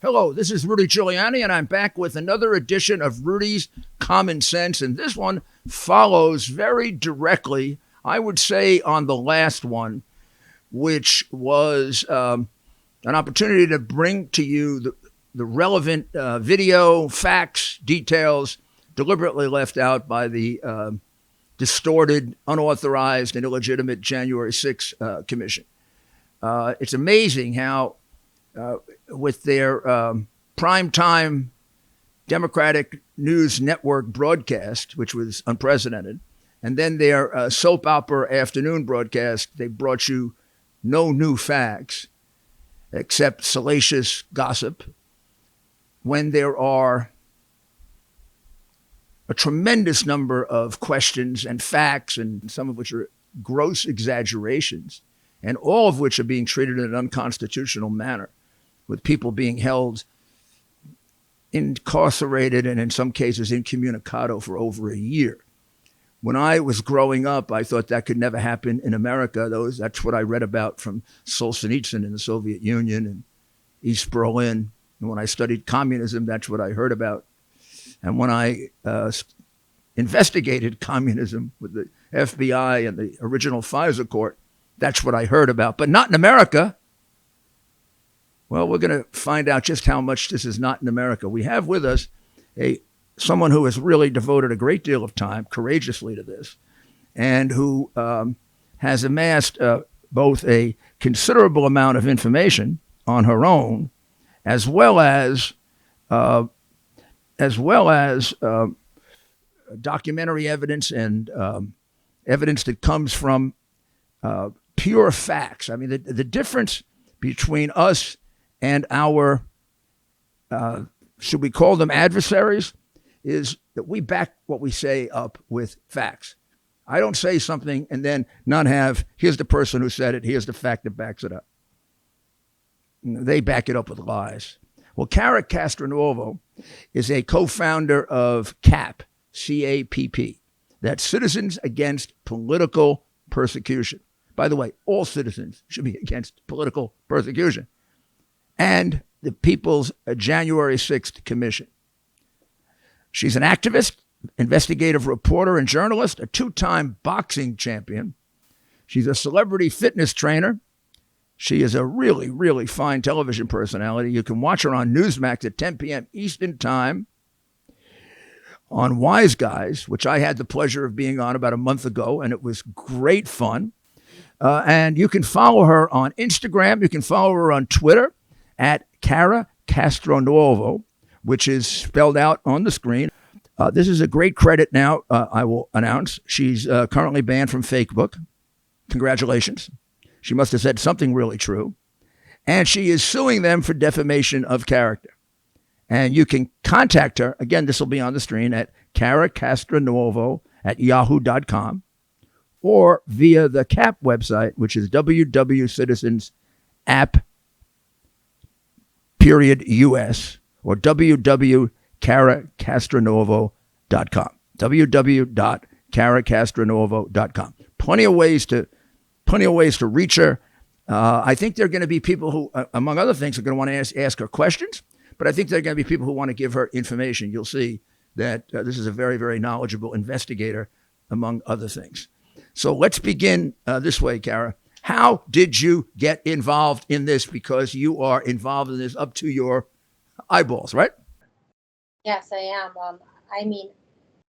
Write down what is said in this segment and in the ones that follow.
Hello, this is Rudy Giuliani, and I'm back with another edition of Rudy's Common Sense. And this one follows very directly, I would say, on the last one, which was an opportunity to bring to you the relevant video, facts, details deliberately left out by the distorted, unauthorized, and illegitimate January 6th Commission. It's amazing how with their primetime Democratic News Network broadcast, which was unprecedented, and then their soap opera afternoon broadcast, they brought you no new facts except salacious gossip, when there are a tremendous number of questions and facts, and some of which are gross exaggerations, and all of which are being treated in an unconstitutional manner, with people being held incarcerated and in some cases incommunicado for over a year. When I was growing up, I thought that could never happen in America. That's what I read about from Solzhenitsyn in the Soviet Union and East Berlin. And when I studied communism, that's what I heard about. And when I investigated communism with the FBI and the original FISA court, that's what I heard about, but not in America. Well, we're going to find out just how much this is not in America. We have with us someone who has really devoted a great deal of time courageously to this, and who has amassed both a considerable amount of information on her own, as well as documentary evidence and evidence that comes from pure facts. I mean, the difference between us and our, should we call them adversaries, is that we back what we say up with facts. I don't say something and then not have, here's the person who said it, here's the fact that backs it up. They back it up with lies. Well, Cara Castronuova is a co-founder of CAP, C-A-P-P. That's Citizens Against Political Persecution. By the way, all citizens should be against political persecution. And the People's January 6th Commission. She's an activist, investigative reporter, and journalist, a two-time boxing champion. She's a celebrity fitness trainer. She is a really, really fine television personality. You can watch her on Newsmax at 10 p.m. Eastern Time on Wise Guys, which I had the pleasure of being on about a month ago, and it was great fun. And you can follow her on Instagram. You can follow her on Twitter at Cara Castronuova, which is spelled out on the screen. This is a great credit now, I will announce. She's currently banned from Facebook. Congratulations. She must have said something really true. And she is suing them for defamation of character. And you can contact her. Again, this will be on the screen at Cara Castronuova at yahoo.com, or via the CAP website, which is www.citizens.app.us, or www.caracastronuova.com. www.caracastronuova.com. Plenty of ways to reach her. I think there are going to be people who, among other things, are going to want to ask her questions, but I think there are going to be people who want to give her information. You'll see that this is a very, very knowledgeable investigator, among other things. So let's begin this way, Cara. How did you get involved in this? Because you are involved in this up to your eyeballs, right? Yes, I am. I mean,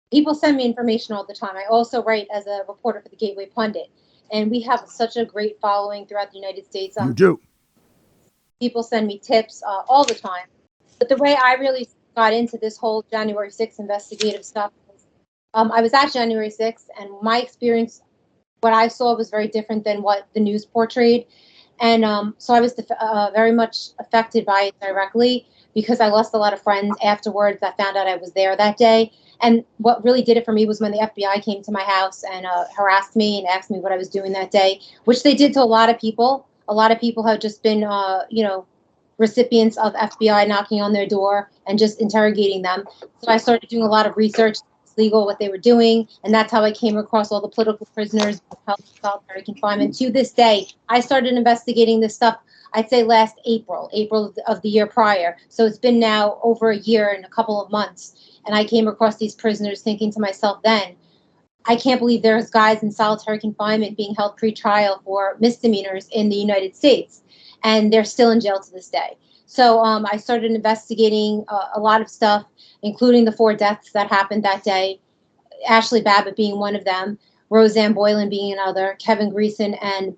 people send me information all the time. I also write as a reporter for the Gateway Pundit, and we have such a great following throughout the United States. You do. People send me tips all the time. But the way I really got into this whole January 6th investigative stuff was, I was at January 6th, and my experience, what I saw was very different than what the news portrayed. And so I was very much affected by it directly, because I lost a lot of friends afterwards that found out I was there that day. And what really did it for me was when the FBI came to my house and harassed me and asked me what I was doing that day, which they did to a lot of people. A lot of people have just been, recipients of FBI knocking on their door and just interrogating them. So I started doing a lot of research, legal, what they were doing. And that's how I came across all the political prisoners held in solitary confinement. To this day, I started investigating this stuff. I'd say last April of the year prior. So it's been now over a year and a couple of months. And I came across these prisoners thinking to myself then, I can't believe there's guys in solitary confinement being held pre-trial for misdemeanors in the United States, and they're still in jail to this day. So I started investigating a lot of stuff, including the 4 deaths that happened that day, Ashley Babbitt being one of them, Rosanne Boyland being another, Kevin Greason and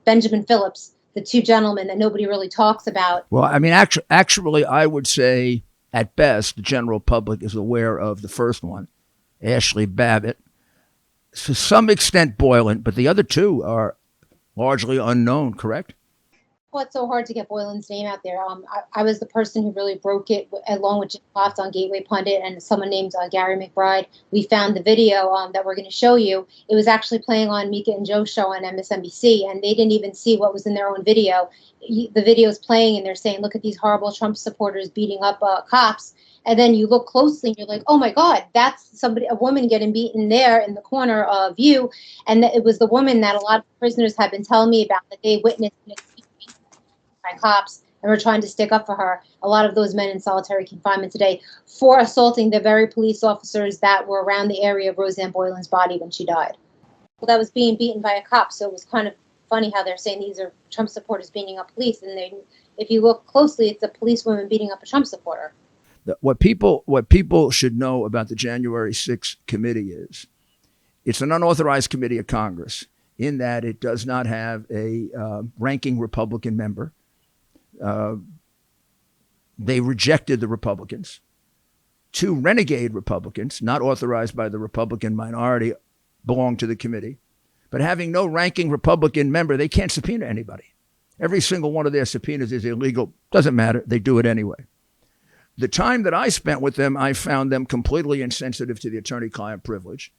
Benjamin Phillips, the 2 gentlemen that nobody really talks about. Well, I mean, actually, I would say at best, the general public is aware of the first one, Ashley Babbitt. To some extent, Boyland, but the other 2 are largely unknown, correct? Well, it's so hard to get Boyland's name out there. I was the person who really broke it along with Jim Potts on Gateway Pundit and someone named Gary McBride. We found the video that we're going to show you. It was actually playing on Mika and Joe's show on MSNBC, and they didn't even see what was in their own video. The video is playing, and they're saying, look at these horrible Trump supporters beating up cops. And then you look closely and you're like, oh my God, that's a woman getting beaten there in the corner view. And it was the woman that a lot of prisoners have been telling me about, that they witnessed by cops and were trying to stick up for her. A lot of those men in solitary confinement today for assaulting the very police officers that were around the area of Rosanne Boyland's body when she died. Well, that was being beaten by a cop. So it was kind of funny how they're saying these are Trump supporters beating up police. And if you look closely, it's a policewoman beating up a Trump supporter. What people should know about the January 6th committee is it's an unauthorized committee of Congress in that it does not have a ranking Republican member. They rejected the Republicans. 2 renegade Republicans, not authorized by the Republican minority, belong to the committee. But having no ranking Republican member, they can't subpoena anybody. Every single one of their subpoenas is illegal. Doesn't matter. They do it anyway. The time that I spent with them, I found them completely insensitive to the attorney-client privilege.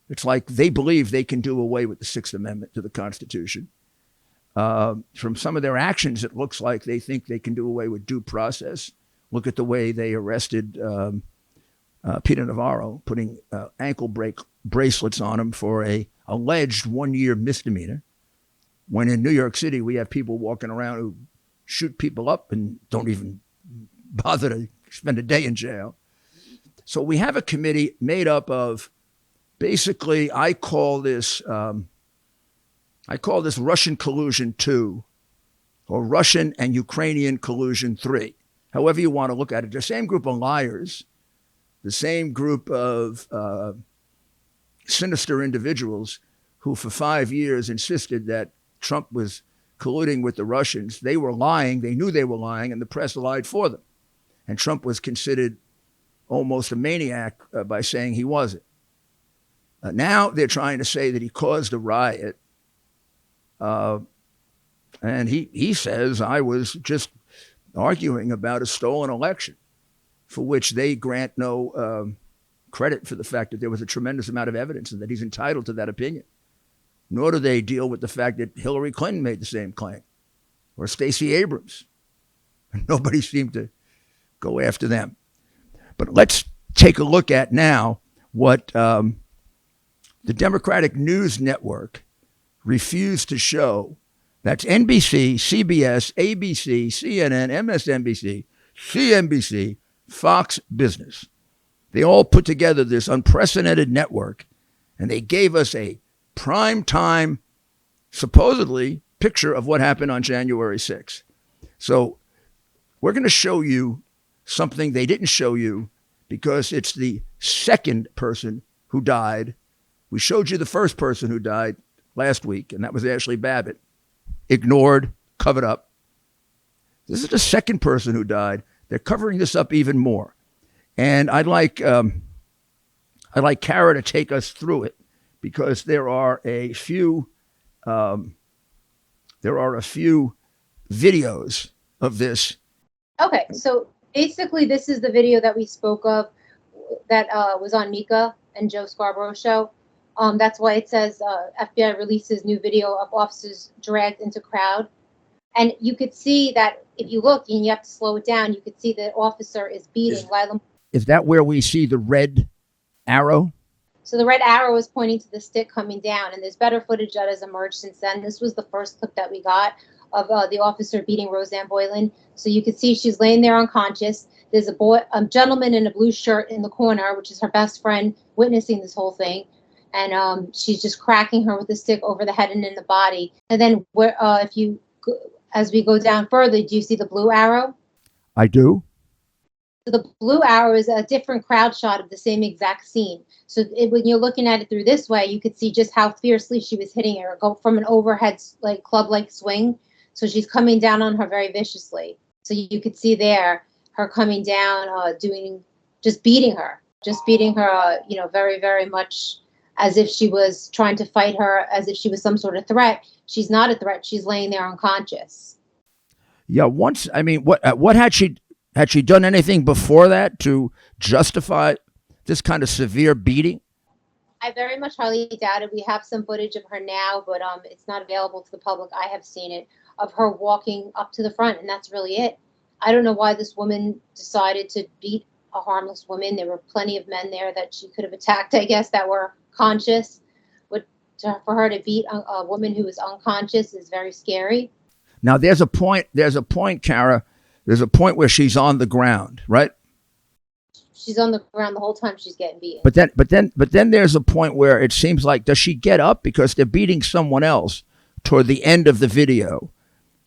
It's like they believe they can do away with the 6th Amendment to the Constitution. From some of their actions, it looks like they think they can do away with due process. Look at the way they arrested Peter Navarro, putting ankle bracelets on him for a alleged 1-year misdemeanor. When in New York City, we have people walking around who shoot people up and don't even bother to spend a day in jail. So we have a committee made up of basically, I call this Russian collusion 2 or Russian and Ukrainian collusion 3. However you want to look at it, the same group of liars, the same group of sinister individuals who for 5 years insisted that Trump was colluding with the Russians. They were lying. They knew they were lying, and the press lied for them. And Trump was considered almost a maniac by saying he wasn't. Now they're trying to say that he caused a riot. And he says, I was just arguing about a stolen election, for which they grant no credit for the fact that there was a tremendous amount of evidence and that he's entitled to that opinion. Nor do they deal with the fact that Hillary Clinton made the same claim, or Stacey Abrams. Nobody seemed to go after them. But let's take a look at now what the Democratic News Network refused to show. That's NBC, CBS, ABC, CNN, MSNBC, CNBC, Fox Business. They all put together this unprecedented network, and they gave us a prime time, supposedly, picture of what happened on January 6th. So we're going to show you something they didn't show you because it's the second person who died. We showed you the first person who died last week, and that was Ashley Babbitt. Ignored, covered up. This is the second person who died. They're covering this up even more. And I'd like Cara to take us through it because there are a few videos of this. Okay, so basically this is the video that we spoke of that was on Mika and Joe Scarborough's show. That's why it says FBI releases new video of officers dragged into crowd. And you could see that if you look and you have to slow it down, you could see the officer is beating Lila. Is that where we see the red arrow? So the red arrow is pointing to the stick coming down, and there's better footage that has emerged since then. This was the first clip that we got. of the officer beating Rosanne Boyland. So you can see she's laying there unconscious. There's a gentleman in a blue shirt in the corner, which is her best friend, witnessing this whole thing. And she's just cracking her with a stick over the head and in the body. And then as we go down further, do you see the blue arrow? I do. So the blue arrow is a different crowd shot of the same exact scene. So when you're looking at it through this way, you could see just how fiercely she was hitting her, go from an overhead club-like swing. So she's coming down on her very viciously. So you could see there her coming down, beating her, very, very much as if she was trying to fight her, as if she was some sort of threat. She's not a threat. She's laying there unconscious. Yeah. What had she done anything before that to justify this kind of severe beating? I very much highly doubt it. We have some footage of her now, but it's not available to the public. I have seen it, of her walking up to the front, and that's really it. I don't know why this woman decided to beat a harmless woman. There were plenty of men there that she could have attacked, I guess, that were conscious. But for her to beat a woman who was unconscious is very scary. Now, there's a point, Cara. There's a point where she's on the ground, right? She's on the ground the whole time she's getting beaten. But then there's a point where it seems like, does she get up because they're beating someone else toward the end of the video,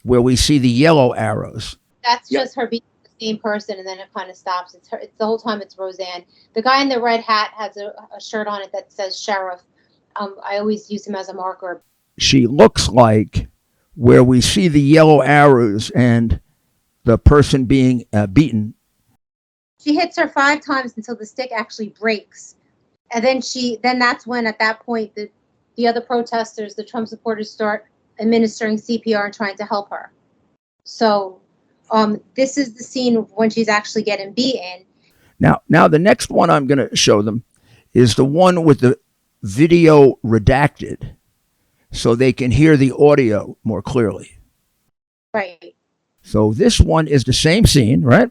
where we see the yellow arrows? That's just her beating the same person, and then it kind of stops. It's her. It's the whole time. It's Rosanne. The guy in the red hat has a shirt on it that says sheriff. I always use him as a marker. She looks like where we see the yellow arrows and the person being beaten. She hits her 5 times until the stick actually breaks. And then that's when, at that point, the other protesters, the Trump supporters, start administering CPR and trying to help her. So this is the scene when she's actually getting beaten. Now the next one I'm going to show them is the one with the video redacted, so they can hear the audio more clearly. Right. So this one is the same scene, right?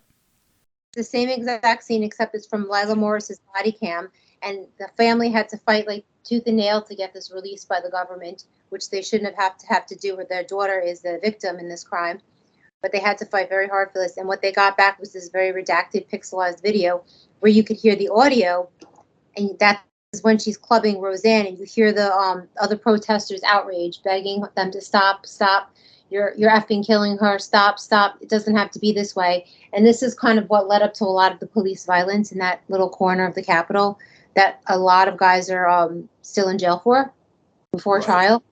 The same exact scene, except it's from Lila Morris's body cam, and the family had to fight like tooth and nail to get this released by the government, which they shouldn't have to do. Their daughter is the victim in this crime, but they had to fight very hard for this. And what they got back was this very redacted, pixelized video where you could hear the audio, and that is when she's clubbing Rosanne, and you hear the other protesters outraged, begging them to stop. You're effing killing her. Stop. It doesn't have to be this way. And this is kind of what led up to a lot of the police violence in that little corner of the Capitol that a lot of guys are still in jail for before trial.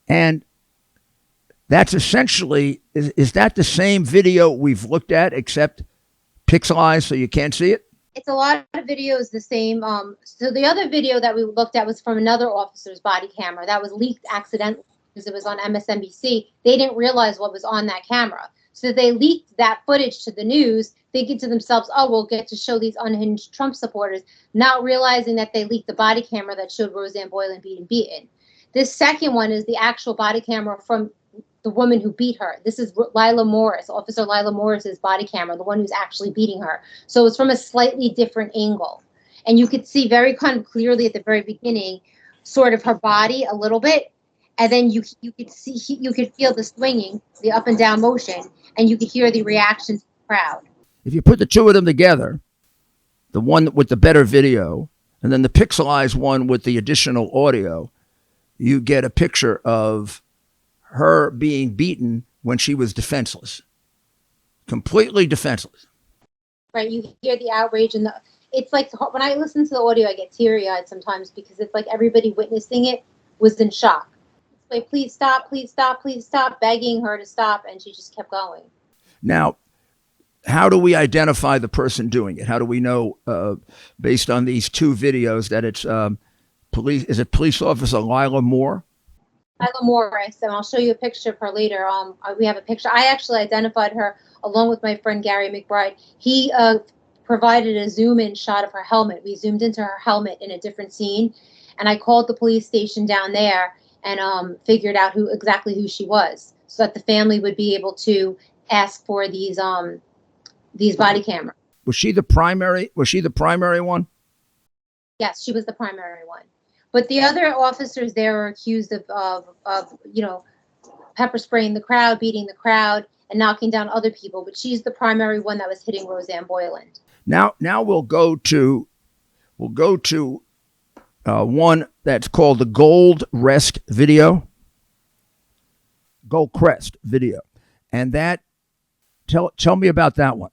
And that's essentially, is that the same video we've looked at, except pixelized so you can't see it? It's a lot of videos the same. So the other video that we looked at was from another officer's body camera that was leaked accidentally because it was on MSNBC. They didn't realize what was on that camera. So they leaked that footage to the news, thinking to themselves, oh, we'll get to show these unhinged Trump supporters, not realizing that they leaked the body camera that showed Rosanne Boyland being beaten. This second one is the actual body camera from the woman who beat her. This is Lila Morris, Officer Lila Morris's body camera, the one who's actually beating her. So it's from a slightly different angle. And you could see very kind of clearly at the very beginning, sort of her body a little bit. And then you could feel the swinging, the up and down motion, and you could hear the reactions of the crowd. If you put the two of them together, the one with the better video and then the pixelized one with the additional audio, you get a picture of her being beaten when she was defenseless, completely defenseless. Right, you hear the outrage, and it's like when I listen to the audio, I get teary-eyed sometimes because it's like everybody witnessing it was in shock. It's like, please stop, begging her to stop, and she just kept going. Now, how do we identify the person doing it? How do we know, based on these two videos, that it's police? Is it police officer Lila Moore? Lila Morris, and I'll show you a picture of her later. We have a picture. I actually identified her along with my friend Gary McBride. He provided a zoom-in shot of her helmet. We zoomed into her helmet in a different scene, and I called the police station down there and figured out exactly who she was, so that the family would be able to ask for these body cameras. Was she the primary? Was she the primary one? Yes, she was the primary one. But the other officers there were accused of pepper spraying the crowd, beating the crowd, and knocking down other people. But she's the primary one that was hitting Rosanne Boyland. Now we'll go to one that's called the Gold Crest video, and that tell me about that one.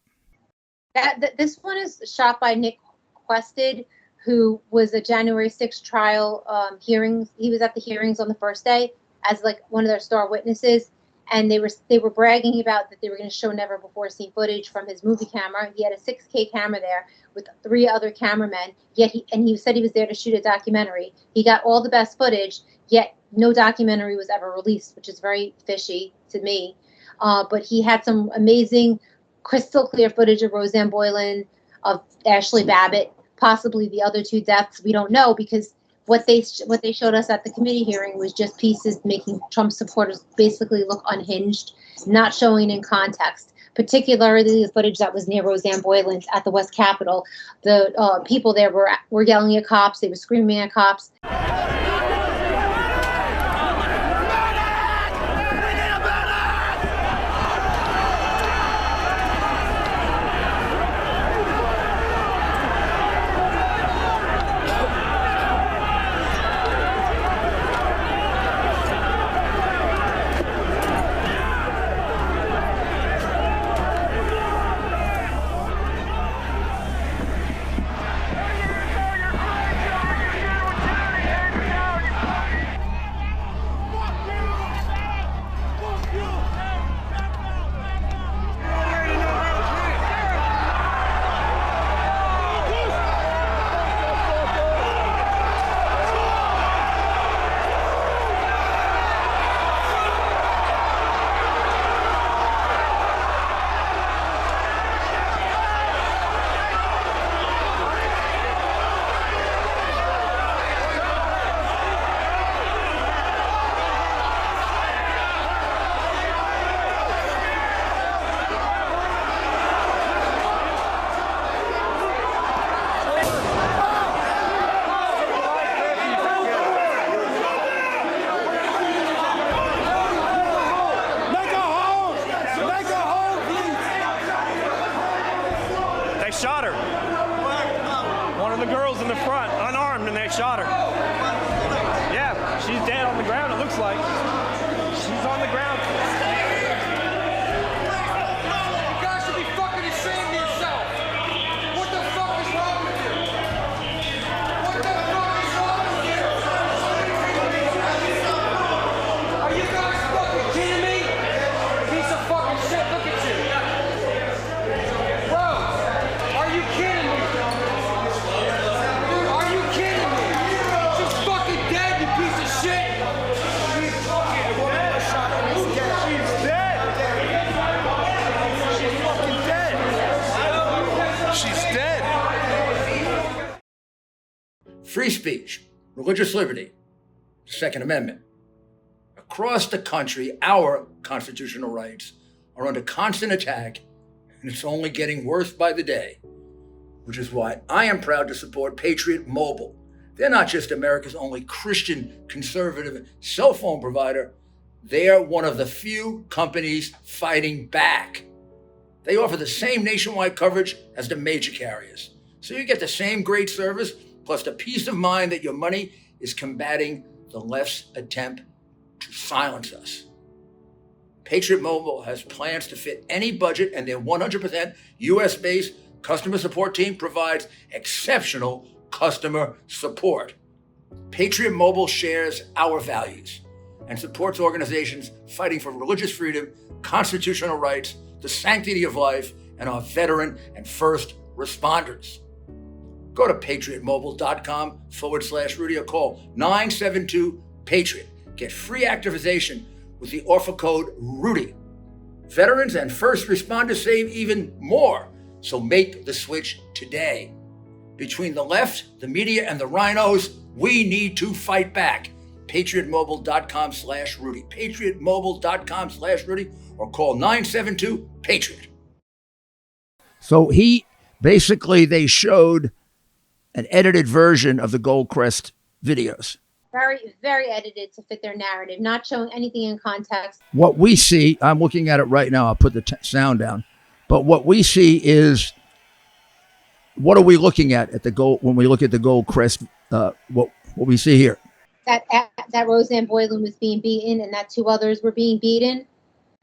This one is shot by Nick Quested, who was a January 6th trial hearings. He was at the hearings on the first day as like one of their star witnesses, and they were bragging about that they were going to show never before seen footage from his movie camera. He had a 6K camera there with 3 other cameramen. Yet he said he was there to shoot a documentary. He got all the best footage, yet no documentary was ever released, which is very fishy to me. But he had some amazing, crystal clear footage of Rosanne Boyland, of Ashley Babbitt, possibly the other 2 deaths. We don't know, because what they showed us at the committee hearing was just pieces making Trump supporters basically look unhinged, not showing in context. Particularly the footage that was near Rosanne Boyland at the West Capitol. The people there were yelling at cops. They were screaming at cops. Shot her. One of the girls in the front, unarmed, and they shot her. Yeah, she's dead on the ground, it looks like. She's on the ground. You guys should be fucking ashamed of yourself. What the fuck is wrong with you? What the fuck is wrong with you? Are you guys fucking kidding me? Piece of fucking shit, look at you. Bro, are you kidding me? Are you kidding me? She's fucking dead, you piece of shit. She's fucking dead. She's dead. She's fucking dead. She's dead. Free speech, religious liberty, Second Amendment. Across the country, our constitutional rights are under constant attack, and it's only getting worse by the day, which is why I am proud to support Patriot Mobile. They're not just America's only Christian conservative cell phone provider. They are one of the few companies fighting back. They offer the same nationwide coverage as the major carriers. So you get the same great service, plus the peace of mind that your money is combating the left's attempt to silence us. Patriot Mobile has plans to fit any budget, and their 100% US-based customer support team provides exceptional customer support. Patriot Mobile shares our values and supports organizations fighting for religious freedom, constitutional rights, the sanctity of life, and our veteran and first responders. Go to patriotmobile.com/Rudy or call 972-PATRIOT. Get free activation with the offer code RUDY. Veterans and first responders save even more, so make the switch today. Between the left, the media, and the rhinos, we need to fight back. PatriotMobile.com/Rudy. PatriotMobile.com/Rudy or call 972-PATRIOT. So they showed an edited version of the Goldcrest videos. Very, very edited to fit their narrative, not showing anything in context. What we see, I'm looking at it right now. I'll put the sound down. But what we see is, what are we looking at the gold when we look at the Goldcrest? What we see here? That Rosanne Boyland was being beaten, and that two others were being beaten,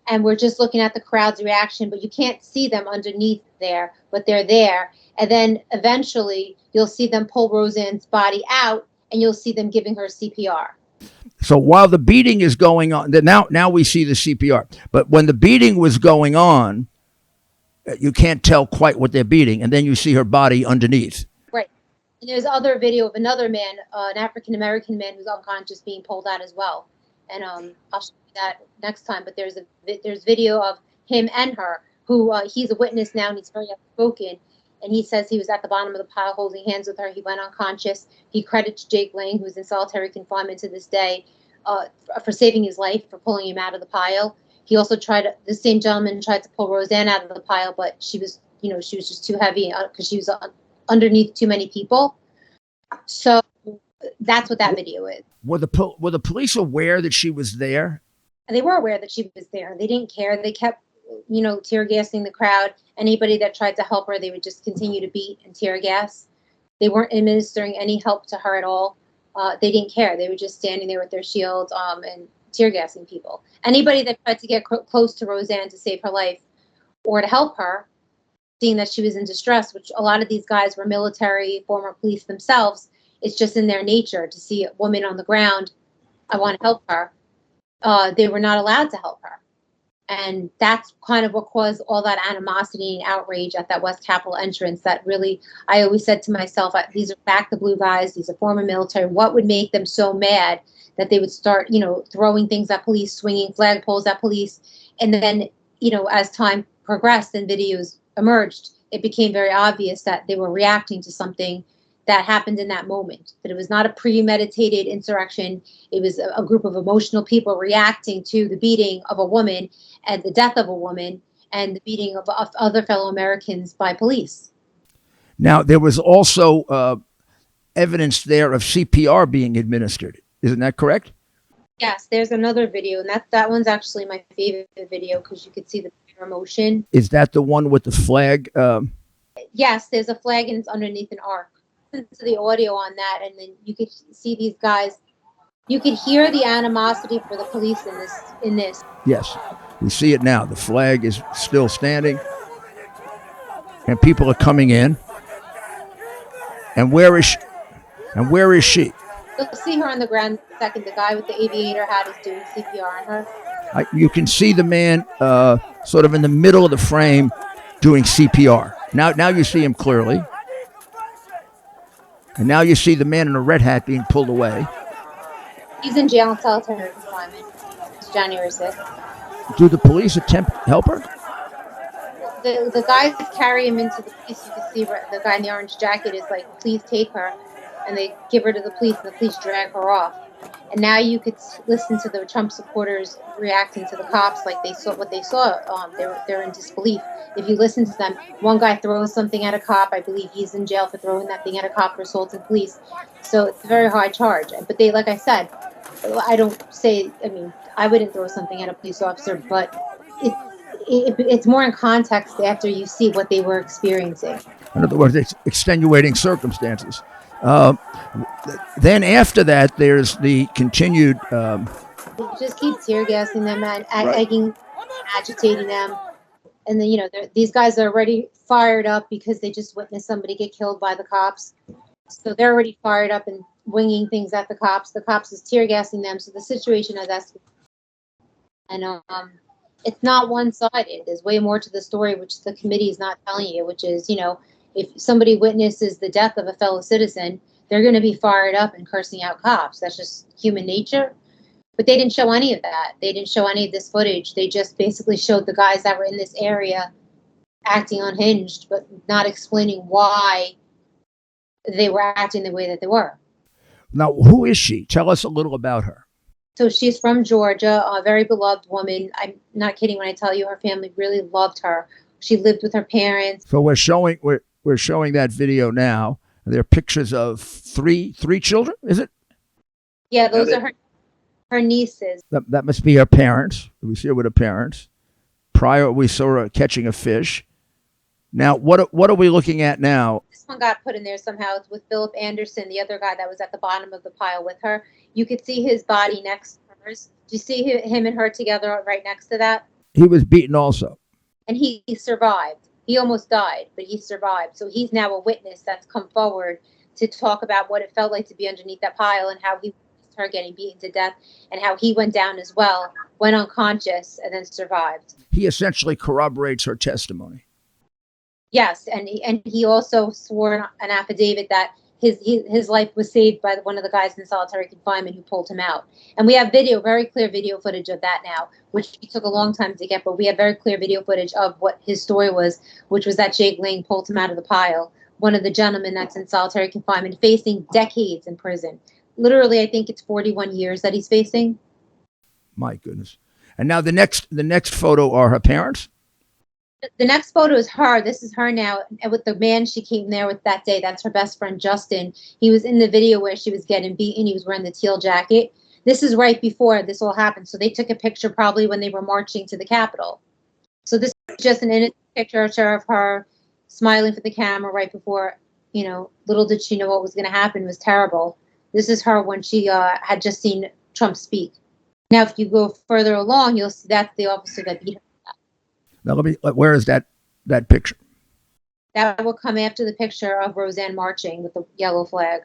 and we're just looking at the crowd's reaction, but you can't see them underneath there, but they're there. And then eventually you'll see them pull Rosanne's body out, and you'll see them giving her CPR. So while the beating is going on, now we see the CPR. But when the beating was going on, you can't tell quite what they're beating, and then you see her body underneath. Right. And there's other video of another man, an African-American man who's unconscious, being pulled out as well. And I'll show you that next time. But there's video of him and her, who he's a witness now, and he's very outspoken. And he says he was at the bottom of the pile holding hands with her. He went unconscious. He credits Jake Lang, who's in solitary confinement to this day, for saving his life, for pulling him out of the pile. He also the same gentleman tried to pull Rosanne out of the pile, but she was just too heavy because she was underneath too many people. So that's what that video is. Were the police aware that she was there? And they were aware that she was there. They didn't care. They kept, tear gassing the crowd. Anybody that tried to help her, they would just continue to beat and tear gas. They weren't administering any help to her at all. They didn't care. They were just standing there with their shields and tear gassing people. Anybody that tried to get close to Rosanne to save her life or to help her, seeing that she was in distress, which a lot of these guys were military, former police themselves, it's just in their nature to see a woman on the ground, I want to help her. They were not allowed to help her. And that's kind of what caused all that animosity and outrage at that West Capitol entrance. That really, I always said to myself, these are back the blue guys, these are former military. What would make them so mad that they would start, throwing things at police, swinging flagpoles at police? And then, as time progressed and videos emerged, it became very obvious that they were reacting to something that happened in that moment, that it was not a premeditated insurrection. It was a group of emotional people reacting to the beating of a woman and the death of a woman and the beating of other fellow Americans by police. Now, there was also evidence there of CPR being administered. Isn't that correct? Yes, there's another video, and that one's actually my favorite video because you could see the pure emotion. Is that the one with the flag? Yes, there's a flag and it's underneath an arc. To the audio on that, and then you could see these guys. You could hear the animosity for the police in this. Yes, we see it now. The flag is still standing, and people are coming in. And where is she? You'll see her on the ground in a second. The guy with the aviator hat is doing CPR on her. You can see the man sort of in the middle of the frame doing CPR. Now you see him clearly. And now you see the man in a red hat being pulled away. He's in jail in solitary confinement. It's January 6th. Do the police attempt to help her? The guys carry him into the police. You can see the guy in the orange jacket is like, please take her. And they give her to the police, and the police drag her off. And now you could listen to the Trump supporters reacting to the cops like they saw what they saw. They're in disbelief. If you listen to them, one guy throws something at a cop. I believe he's in jail for throwing that thing at a cop for assaulting police. So it's a very high charge. But they, like I said, I wouldn't throw something at a police officer, but it's more in context after you see what they were experiencing. In other words, it's extenuating circumstances. Then after that, there's the continued... just keep tear gassing them and egging, agitating them. And then, these guys are already fired up because they just witnessed somebody get killed by the cops. So they're already fired up and winging things at the cops. The cops is tear gassing them. So the situation has escalated. And It's not one-sided. There's way more to the story, which the committee is not telling you, which is, if somebody witnesses the death of a fellow citizen, they're going to be fired up and cursing out cops. That's just human nature. But they didn't show any of that. They didn't show any of this footage. They just basically showed the guys that were in this area acting unhinged, but not explaining why they were acting the way that they were. Now, who is she? Tell us a little about her. So she's from Georgia, a very beloved woman. I'm not kidding when I tell you her family really loved her. She lived with her parents. So we're showing that video now. There are pictures of three children, is it? Yeah, those are her nieces. That must be her parents. We see her with her parents. Prior, we saw her catching a fish. Now, what are we looking at now? This one got put in there somehow. It's with Philip Anderson, the other guy that was at the bottom of the pile with her. You could see his body next to hers. Do you see him and her together right next to that? He was beaten also. And he survived. He almost died, but he survived. So he's now a witness that's come forward to talk about what it felt like to be underneath that pile and how he witnessed her getting beaten to death and how he went down as well, went unconscious, and then survived. He essentially corroborates her testimony. Yes, and he also swore an affidavit that his life was saved by one of the guys in solitary confinement who pulled him out. And we have very clear video footage of that now, which took a long time to get, but we have very clear video footage of what his story was, which was that Jake Lang pulled him out of the pile. One of the gentlemen that's in solitary confinement facing decades in prison. Literally, I think it's 41 years that he's facing. My goodness. And now the next photo are her parents? The next photo is her. This is her now, and with the man she came there with that day. That's her best friend, Justin. He was in the video where she was getting beaten. He was wearing the teal jacket. This is right before this all happened. So they took a picture probably when they were marching to the Capitol. So this is just an innocent picture of her smiling for the camera right before, little did she know what was going to happen. It was terrible. This is her when she had just seen Trump speak. Now, if you go further along, you'll see that's the officer that beat her. Now, where is that picture? That will come after the picture of Rosanne marching with the yellow flag.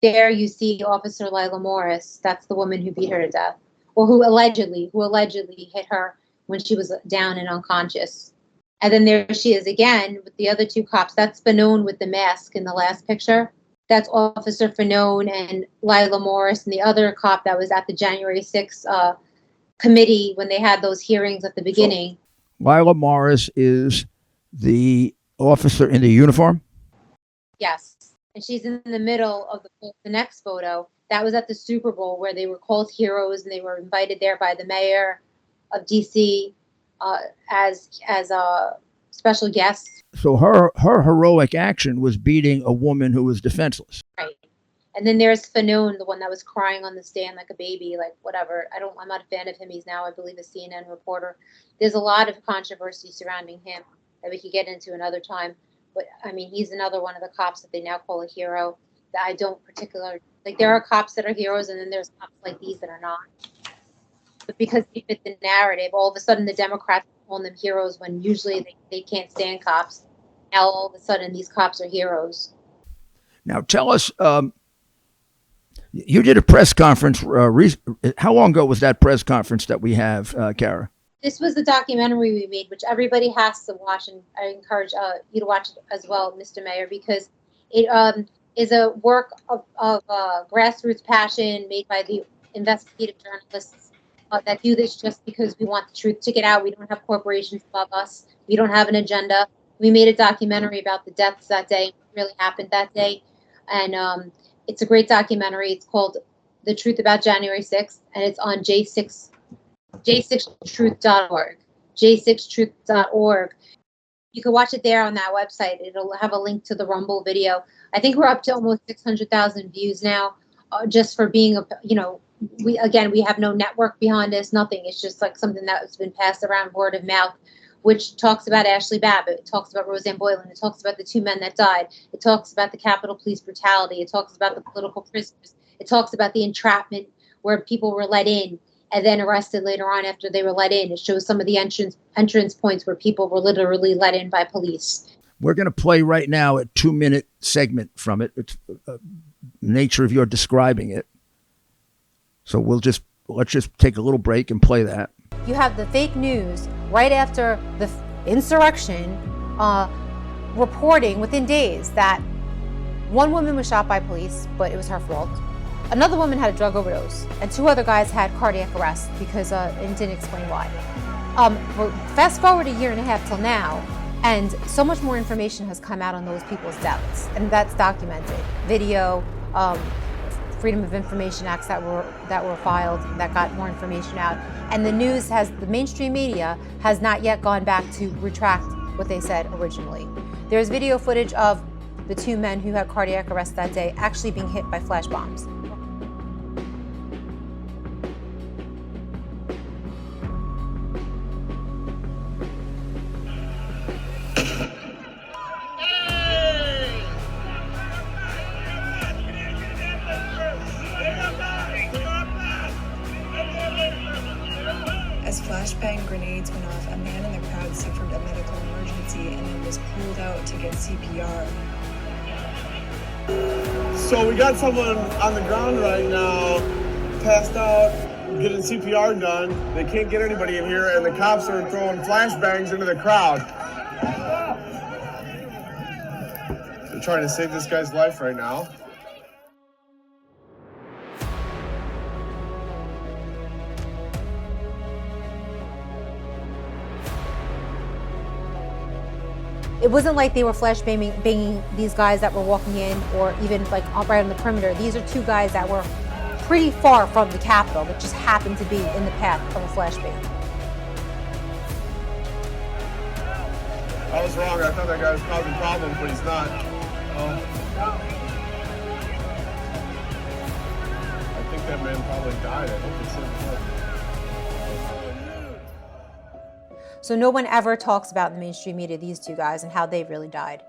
There you see Officer Lila Morris. That's the woman who beat her to death, or who allegedly hit her when she was down and unconscious. And then there she is again with the other two cops. That's Fanone with the mask in the last picture. That's Officer Fanone and Lila Morris and the other cop that was at the January 6th committee when they had those hearings at the beginning. Lila Morris is the officer in the uniform? Yes. And she's in the middle of the next photo. That was at the Super Bowl where they were called heroes and they were invited there by the mayor of D.C. As special guests. So her heroic action was beating a woman who was defenseless. Right. And then there's Fanone, the one that was crying on the stand like a baby, like whatever. I'm not a fan of him. He's now, I believe, a CNN reporter. There's a lot of controversy surrounding him that we could get into another time. But I mean, he's another one of the cops that they now call a hero that I don't particularly like. There are cops that are heroes, and then there's cops like these that are not. But because they fit the narrative, all of a sudden the Democrats are calling them heroes when usually they can't stand cops. Now all of a sudden these cops are heroes. Now tell us, you did a press conference. How long ago was that press conference that we have, Cara? This was the documentary we made, which everybody has to watch, and I encourage you to watch it as well, Mr. Mayor, because it is a work of grassroots passion made by the investigative journalists that do this just because we want the truth to get out. We don't have corporations above us. We don't have an agenda. We made a documentary about the deaths that day, what really happened that day, and it's a great documentary. It's called The Truth About January 6th, and it's on j6truth.org. j6truth.org. You can watch it there on that website. It'll have a link to the Rumble video. I think we're up to almost 600,000 views now, just for being we have no network behind us, nothing. It's just like something that's been passed around word of mouth, which talks about Ashley Babbitt. It talks about Rosanne Boyland. It talks about the two men that died. It talks about the Capitol Police brutality. It talks about the political prisoners. It talks about the entrapment where people were let in and then arrested later on after they were let in. It shows some of the entrance points where people were literally let in by police. We're going to play right now a 2-minute segment from it. It's the nature of your describing it. So let's just take a little break and play that. You have the fake news right after the insurrection, reporting within days that one woman was shot by police, but it was her fault. Another woman had a drug overdose, and 2 other guys had cardiac arrest because and didn't explain why. Well, fast forward a year and a half till now, and so much more information has come out on those people's deaths, and that's documented. Video, Freedom of Information Acts that were filed that got more information out, and the mainstream media has not yet gone back to retract what they said originally. There's video footage of the 2 men who had cardiac arrest that day actually being hit by flash bombs. As flashbang grenades went off, a man in the crowd suffered a medical emergency and then was pulled out to get CPR. So we got someone on the ground right now, passed out, getting CPR done. They can't get anybody in here, and the cops are throwing flashbangs into the crowd. They're trying to save this guy's life right now. It wasn't like they were banging these guys that were walking in or even like right on the perimeter. These are 2 guys that were pretty far from the Capitol that just happened to be in the path of a flashbang. I was wrong. I thought that guy was causing problems, but he's not. I think that man probably died. I hope it's so. So no one ever talks about in the mainstream media these 2 guys and how they really died.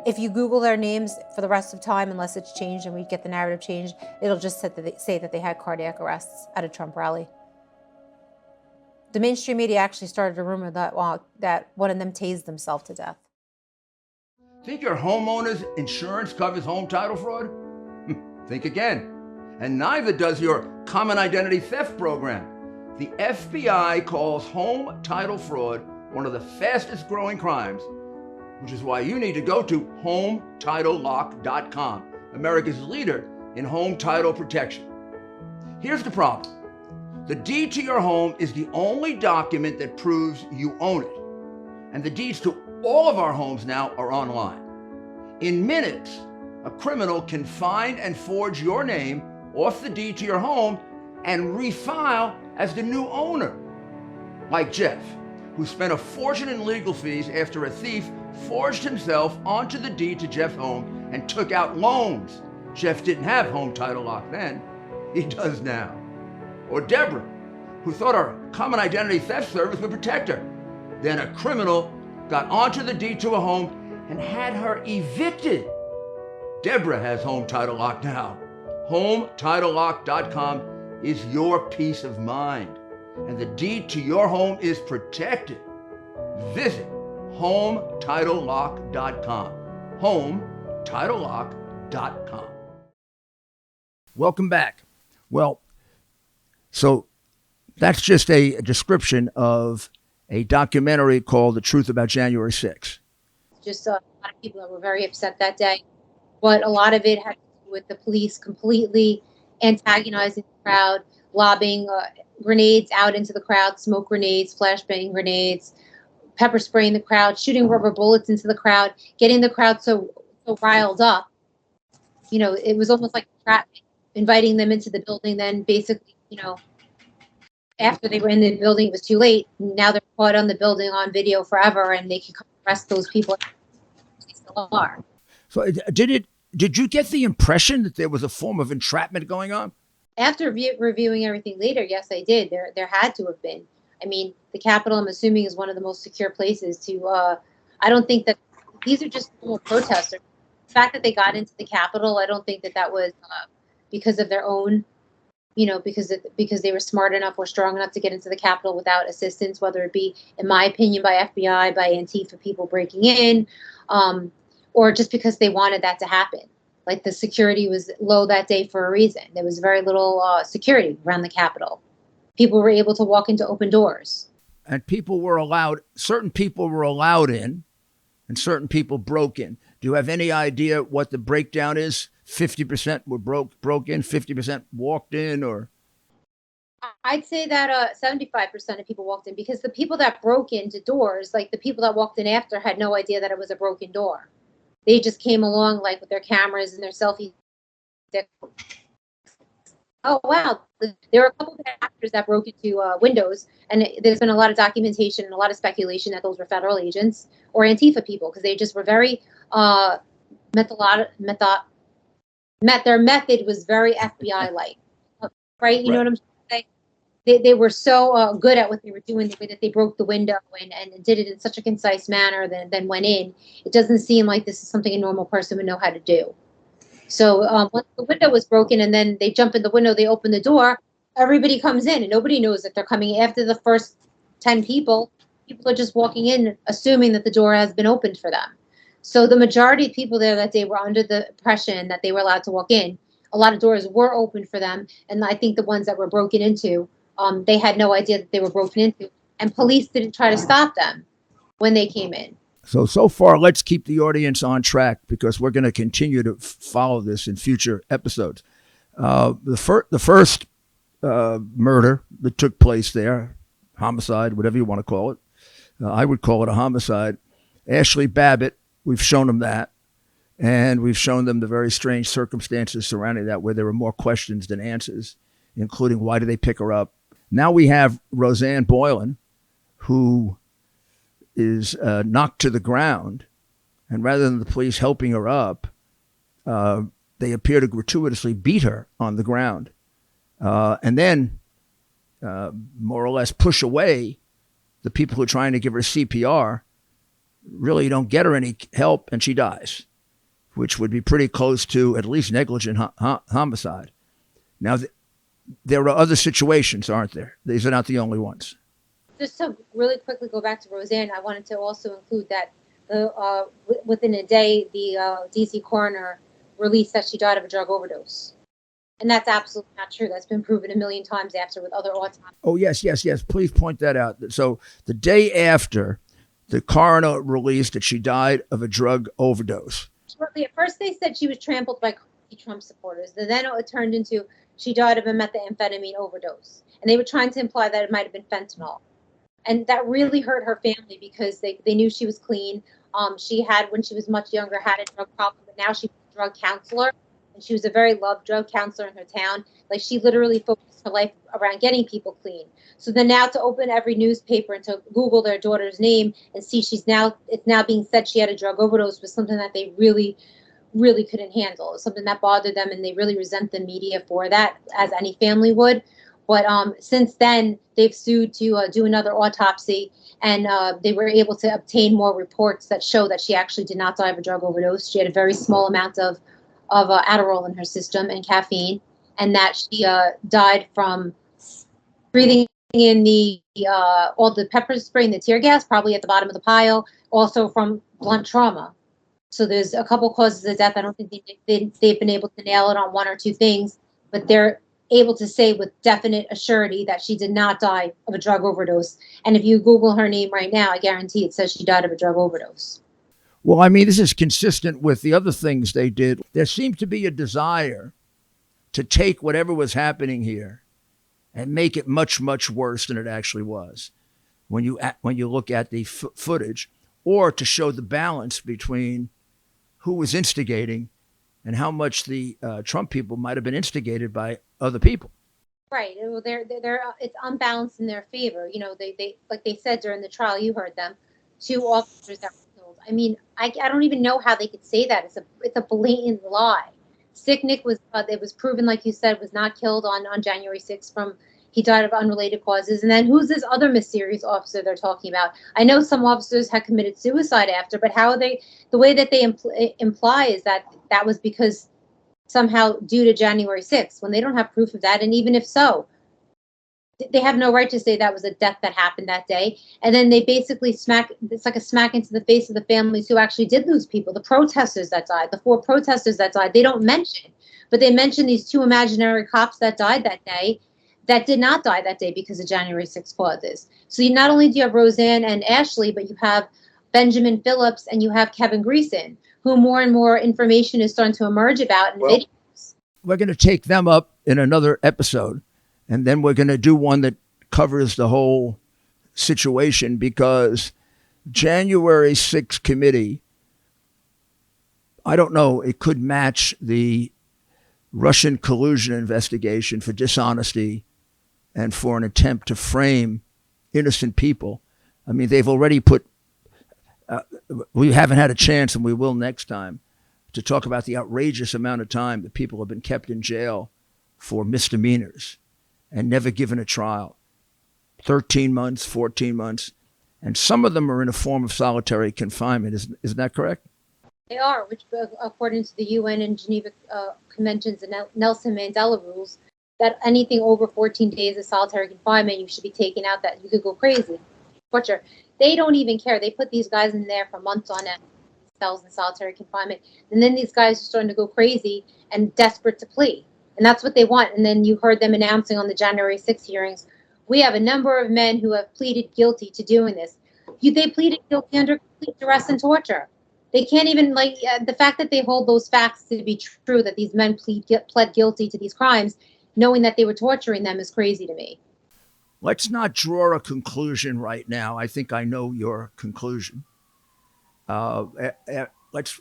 If you Google their names for the rest of time, unless it's changed and we get the narrative changed, it'll just say that they had cardiac arrests at a Trump rally. The mainstream media actually started a rumor that one of them tased themselves to death. Think your homeowner's insurance covers home title fraud? Think again. And neither does your common identity theft program. The FBI calls home title fraud one of the fastest growing crimes, which is why you need to go to HomeTitleLock.com, America's leader in home title protection. Here's the problem. The deed to your home is the only document that proves you own it. And the deeds to all of our homes now are online. In minutes, a criminal can find and forge your name off the deed to your home and refile as the new owner. Like Jeff, who spent a fortune in legal fees after a thief forged himself onto the deed to Jeff's home and took out loans. Jeff didn't have home title lock then. He does now. Or Deborah, who thought our common identity theft service would protect her. Then a criminal got onto the deed to a home and had her evicted. Deborah has home title lock now. HomeTitleLock.com is your peace of mind, and the deed to your home is protected. Visit HomeTitleLock.com. HomeTitleLock.com. Welcome back. Well, so that's just a description of a documentary called The Truth About January 6th. Just a lot of people that were very upset that day. But a lot of it had to do with the police completely antagonizing the crowd, lobbing grenades out into the crowd, smoke grenades, flashbang grenades, pepper spraying the crowd, shooting rubber bullets into the crowd, getting the crowd so riled up. You know, it was almost like entrapment, inviting them into the building. Then basically, you know, after they were in the building, it was too late. Now they're caught on the building on video forever, and they can arrest those people. They still are. So did you get the impression that there was a form of entrapment going on? After reviewing everything later, yes, I did. There had to have been. I mean, the Capitol, I'm assuming, is one of the most secure places to. I don't think that these are just normal protesters. The fact that they got into the Capitol, I don't think that was because of their own, you know, because they were smart enough or strong enough to get into the Capitol without assistance, whether it be, in my opinion, by FBI, by Antifa people breaking in, or just because they wanted that to happen. Like the security was low that day for a reason. There was very little security around the Capitol. People were able to walk into open doors. and certain people were allowed in, and certain people broke in. Do you have any idea what the breakdown is? 50% were broke in, 50% walked in, or? I'd say that 75% of people walked in, because the people that broke into doors, like the people that walked in after, had no idea that it was a broken door. They just came along like with their cameras and their selfie sticks. Oh, wow. There were a couple of actors that broke into windows, and there's been a lot of documentation and a lot of speculation that those were federal agents or Antifa people, because they just were very their method was very FBI-like, right? You know what I'm saying? They were so good at what they were doing, the way that they broke the window and did it in such a concise manner, then went in. It doesn't seem like this is something a normal person would know how to do. So once the window was broken and then they jump in the window, they open the door, everybody comes in and nobody knows that they're coming. After the first 10 people are just walking in, assuming that the door has been opened for them. So the majority of people there that day were under the impression that they were allowed to walk in. A lot of doors were opened for them. And I think the ones that were broken into, they had no idea that they were broken into. And police didn't try to stop them when they came in. So far, let's keep the audience on track, because we're going to continue to follow this in future episodes. The first murder that took place there, homicide, whatever you want to call it, I would call it a homicide. Ashley Babbitt, we've shown them that, and we've shown them the very strange circumstances surrounding that, where there were more questions than answers, including why did they pick her up. Now we have Rosanne Boyland, who is knocked to the ground, and rather than the police helping her up, they appear to gratuitously beat her on the ground, and then more or less push away the people who are trying to give her CPR. Really don't get her any help, and she dies, which would be pretty close to at least negligent homicide. Now, there are other situations, aren't there? These are not the only ones. Just to really quickly go back to Rosanne, I wanted to also include that within a day, the D.C. coroner released that she died of a drug overdose. And that's absolutely not true. That's been proven a million times after with other autopsies. Oh, yes. Please point that out. So the day after, the coroner released that she died of a drug overdose. Shortly, at first they said she was trampled by Trump supporters. Then it turned into she died of a methamphetamine overdose. And they were trying to imply that it might have been fentanyl. And that really hurt her family, because they knew she was clean. She had, when she was much younger, had a drug problem, but now she's a drug counselor. And she was a very loved drug counselor in her town. Like, she literally focused her life around getting people clean. So then now to open every newspaper and to Google their daughter's name and see it's now being said she had a drug overdose was something that they really, really couldn't handle. It was something that bothered them, and they really resent the media for that, as any family would. But since then, they've sued to do another autopsy, and they were able to obtain more reports that show that she actually did not die of a drug overdose. She had a very small amount of Adderall in her system and caffeine, and that she died from breathing in all the pepper spray and the tear gas, probably at the bottom of the pile, also from blunt trauma. So there's a couple causes of death. I don't think they've been able to nail it on one or two things, but they're able to say with definite assurity that she did not die of a drug overdose. And if you Google her name right now, I guarantee it says she died of a drug overdose. Well, I mean, this is consistent with the other things they did. There seemed to be a desire to take whatever was happening here and make it much, much worse than it actually was when you look at the footage, or to show the balance between who was instigating and how much the Trump people might have been instigated by other people. Right. Well, it's unbalanced in their favor. You know, they like they said during the trial, you heard them, 2 officers that were killed. I mean, I don't even know how they could say that. It's a blatant lie. Sicknick was it was proven, like you said, was not killed on January 6th he died of unrelated causes. And then who's this other mysterious officer they're talking about? I know some officers had committed suicide after, but how are they? The way that they imply is that was because somehow due to January 6th, when they don't have proof of that. And even if so, they have no right to say that was a death that happened that day. And then they basically it's like a smack into the face of the families who actually did lose people, the protesters that died, the 4 protesters that died. They don't mention, but they mention these 2 imaginary cops that died that day that did not die that day because of January 6th causes. So you not only do you have Rosanne and Ashley, but you have Benjamin Phillips and you have Kevin Greason, who more and more information is starting to emerge about in videos. We're going to take them up in another episode, and then we're going to do one that covers the whole situation, because January 6th committee, I don't know, it could match the Russian collusion investigation for dishonesty and for an attempt to frame innocent people. I mean, they've already put, we haven't had a chance, and we will next time, to talk about the outrageous amount of time that people have been kept in jail for misdemeanors and never given a trial. 13 months, 14 months, and some of them are in a form of solitary confinement. Isn't that correct? They are, which according to the UN and Geneva Conventions and Nelson Mandela rules, that anything over 14 days of solitary confinement, you should be taken out, that you could go crazy. Butcher. They don't even care. They put these guys in there for months on end, cells in solitary confinement. And then these guys are starting to go crazy and desperate to plea. And that's what they want. And then you heard them announcing on the January 6th hearings, we have a number of men who have pleaded guilty to doing this. They pleaded guilty under complete duress and torture. They can't even, the fact that they hold those facts to be true, that these men pled guilty to these crimes, knowing that they were torturing them, is crazy to me. Let's not draw a conclusion right now. I think I know your conclusion. Let's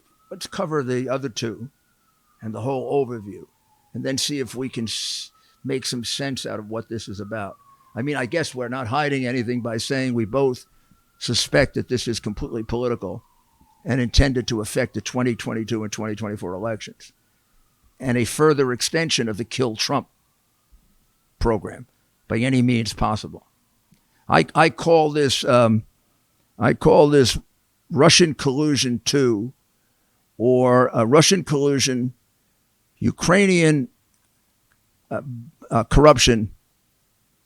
cover the other two and the whole overview, and then see if we can make some sense out of what this is about. I mean, I guess we're not hiding anything by saying we both suspect that this is completely political and intended to affect the 2022 and 2024 elections, and a further extension of the Kill Trump program by any means possible. I call this Russian collusion 2, or Russian collusion, Ukrainian corruption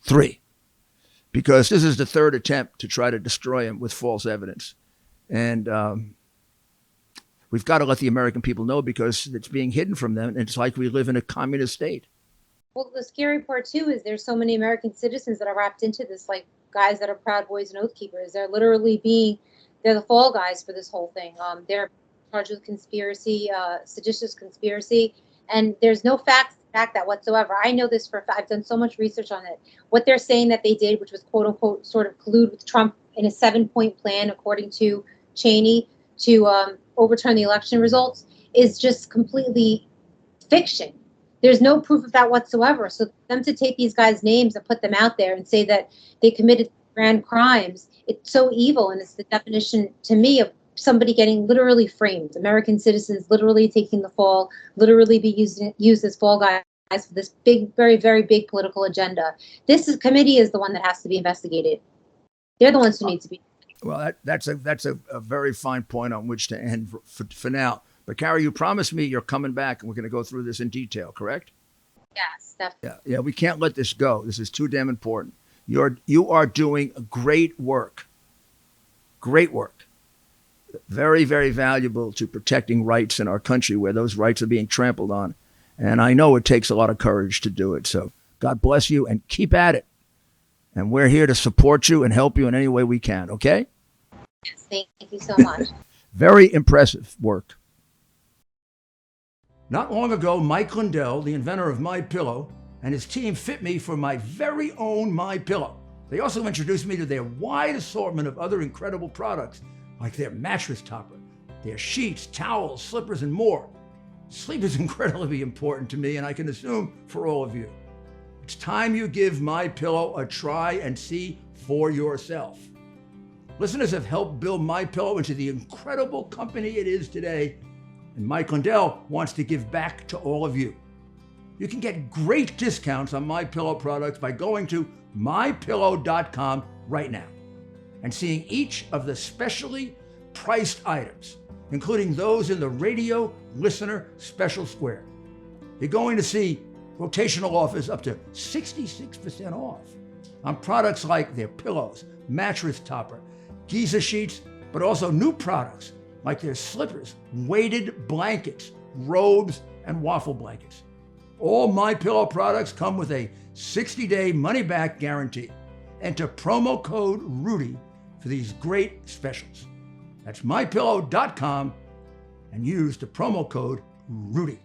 3, because this is the third attempt to try to destroy him with false evidence. And we've got to let the American people know, because it's being hidden from them. And it's like we live in a communist state. Well, the scary part, too, is there's so many American citizens that are wrapped into this, like guys that are Proud Boys and Oath Keepers. They're literally they're the fall guys for this whole thing. They're charged with conspiracy, seditious conspiracy, and there's no facts to back that whatsoever. I know this for a fact. I've done so much research on it. What they're saying that they did, which was quote unquote sort of collude with Trump in a 7-point plan, according to Cheney, to overturn the election results, is just completely fiction. There's no proof of that whatsoever. So for them to take these guys' names and put them out there and say that they committed grand crimes, it's so evil. And it's the definition to me of somebody getting literally framed. American citizens literally taking the fall, literally be used as fall guys for this big, very, very big political agenda. Committee is the one that has to be investigated. They're the ones who need to be. Well, that's a very fine point on which to end for now. But Cara, you promised me you're coming back, and we're going to go through this in detail, correct? Yes, definitely. Yeah, we can't let this go. This is too damn important. You are doing great work. Great work. Very, very valuable to protecting rights in our country where those rights are being trampled on. And I know it takes a lot of courage to do it. So God bless you, and keep at it. And we're here to support you and help you in any way we can, okay? Yes, thank you so much. Very impressive work. Not long ago, Mike Lindell, the inventor of MyPillow, and his team fit me for my very own MyPillow. They also introduced me to their wide assortment of other incredible products, like their mattress topper, their sheets, towels, slippers, and more. Sleep is incredibly important to me, and I can assume for all of you. It's time you give MyPillow a try and see for yourself. Listeners have helped build MyPillow into the incredible company it is today, and Mike Lindell wants to give back to all of you. You can get great discounts on MyPillow products by going to mypillow.com right now and seeing each of the specially priced items, including those in the radio listener special square. You're going to see rotational offers up to 66% off on products like their pillows, mattress topper, Giza sheets, but also new products like their slippers, weighted blankets, robes, and waffle blankets. All MyPillow products come with a 60-day money-back guarantee. Enter promo code Rudy for these great specials. That's MyPillow.com and use the promo code Rudy.